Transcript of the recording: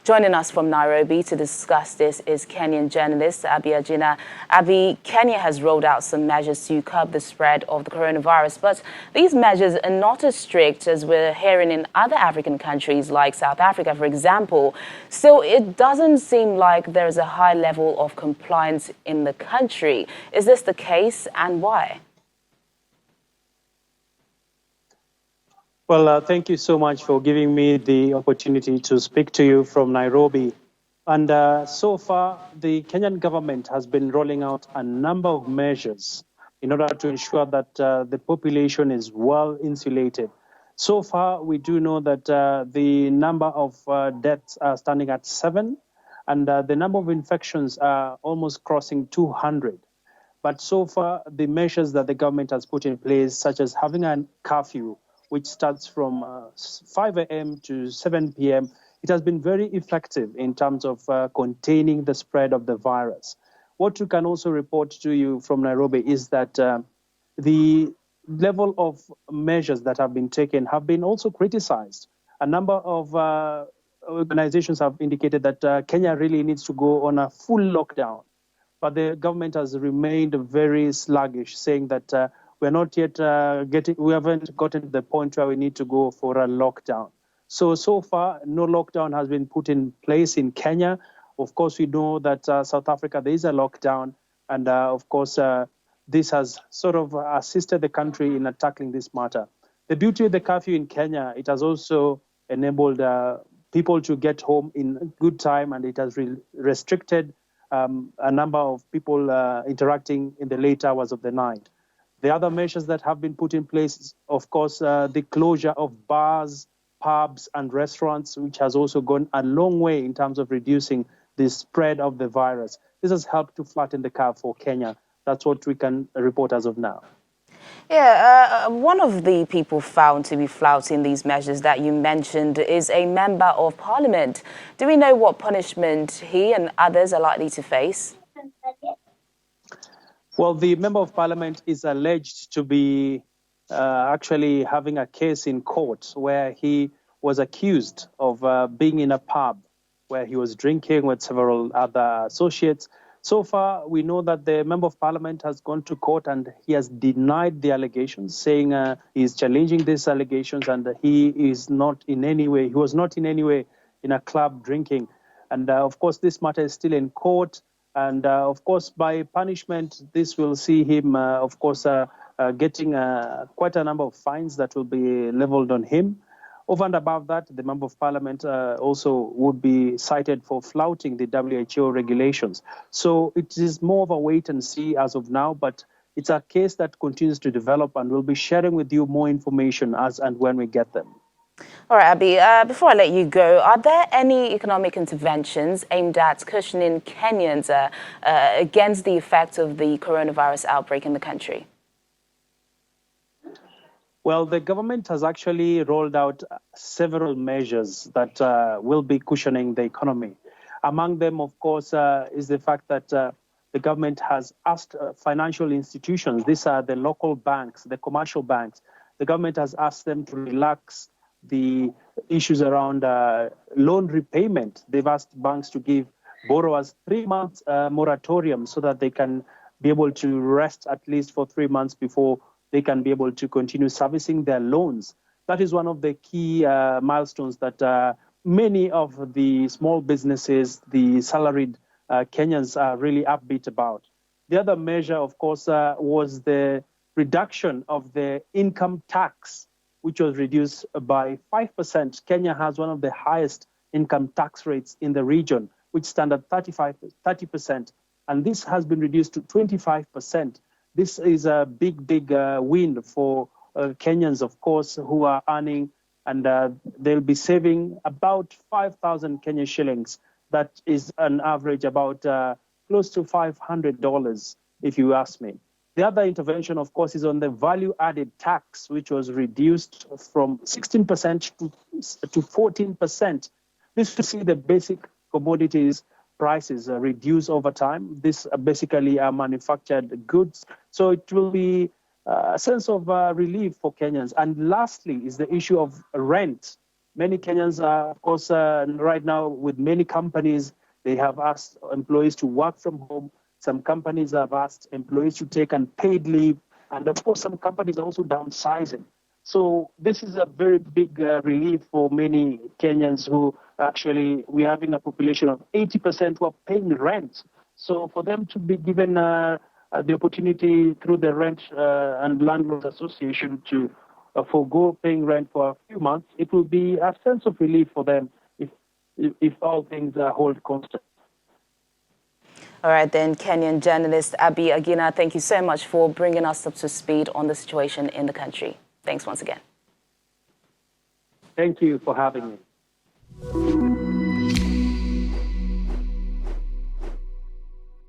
Joining us from Nairobi to discuss this is Kenyan journalist Abi Ajina. Abi, Kenya has rolled out some measures to curb the spread of the coronavirus, but these measures are not as strict as we're hearing in other African countries like South Africa, for example. Still, it doesn't seem like there's a high level of compliance in the country. Is this the case, and why? Well, thank you so much for giving me the opportunity to speak to you from Nairobi. And so far, the Kenyan government has been rolling out a number of measures in order to ensure that the population is well insulated. So far, we do know that the number of deaths are standing at 7, and the number of infections are almost crossing 200. But so far, the measures that the government has put in place, such as having a curfew, which starts from 5 a.m. to 7 p.m., it has been very effective in terms of containing the spread of the virus. What we can also report to you from Nairobi is that the level of measures that have been taken have been also criticized. A number of organizations have indicated that Kenya really needs to go on a full lockdown. But the government has remained very sluggish, saying that we're not yet we haven't gotten to the point where we need to go for a lockdown. So far, no lockdown has been put in place in Kenya. Of course, we know that South Africa, there is a lockdown. And of course, this has sort of assisted the country in tackling this matter. The beauty of the curfew in Kenya, it has also enabled people to get home in good time, and it has restricted a number of people interacting in the late hours of the night. The other measures that have been put in place is, of course, the closure of bars, pubs, and restaurants, which has also gone a long way in terms of reducing the spread of the virus. This has helped to flatten the curve for Kenya. That's what we can report as of now. Yeah, one of the people found to be flouting these measures that you mentioned is a member of parliament. Do we know what punishment he and others are likely to face? Well, the member of parliament is alleged to be actually having a case in court where he was accused of being in a pub where he was drinking with several other associates. So far, we know that the member of parliament has gone to court and he has denied the allegations, saying he is challenging these allegations and he was not in any way in a club drinking. And of course, this matter is still in court. And of course, by punishment, this will see him, getting quite a number of fines that will be leveled on him. Over and above that, the member of parliament also would be cited for flouting the WHO regulations. So it is more of a wait and see as of now, but it's a case that continues to develop, and we'll be sharing with you more information as and when we get them. All right, Abi, before I let you go, are there any economic interventions aimed at cushioning Kenyans against the effect of the coronavirus outbreak in the country? Well, the government has actually rolled out several measures that will be cushioning the economy. Among them, of course, is the fact that the government has asked financial institutions, these are the local banks, the commercial banks, the government has asked them to relax the issues around loan repayment. They've asked banks to give borrowers 3 months moratorium so that they can be able to rest at least for 3 months before they can be able to continue servicing their loans. That is one of the key milestones that many of the small businesses, the salaried Kenyans are really upbeat about. The other measure, of course, was the reduction of the income tax, which was reduced by 5%. Kenya has one of the highest income tax rates in the region, which stand at 30%. And this has been reduced to 25%. This is a big win for Kenyans, of course, who are earning, and they'll be saving about 5,000 Kenya shillings. That is an average about close to $500, if you ask me. The other intervention, of course, is on the value-added tax, which was reduced from 16% to 14%. This to see the basic commodities prices reduce over time. This basically are manufactured goods. So it will be a sense of relief for Kenyans. And lastly is the issue of rent. Many Kenyans are, of course, right now with many companies, they have asked employees to work from home. Some companies have asked employees to take unpaid leave. And of course, some companies are also downsizing. So this is a very big relief for many Kenyans who actually, we're having a population of 80% who are paying rent. So for them to be given the opportunity through the Rent and Landlords Association to forego paying rent for a few months, it will be a sense of relief for them if all things hold constant. All right, then, Kenyan journalist Abi Agina, thank you so much for bringing us up to speed on the situation in the country. Thanks once again. Thank you for having me.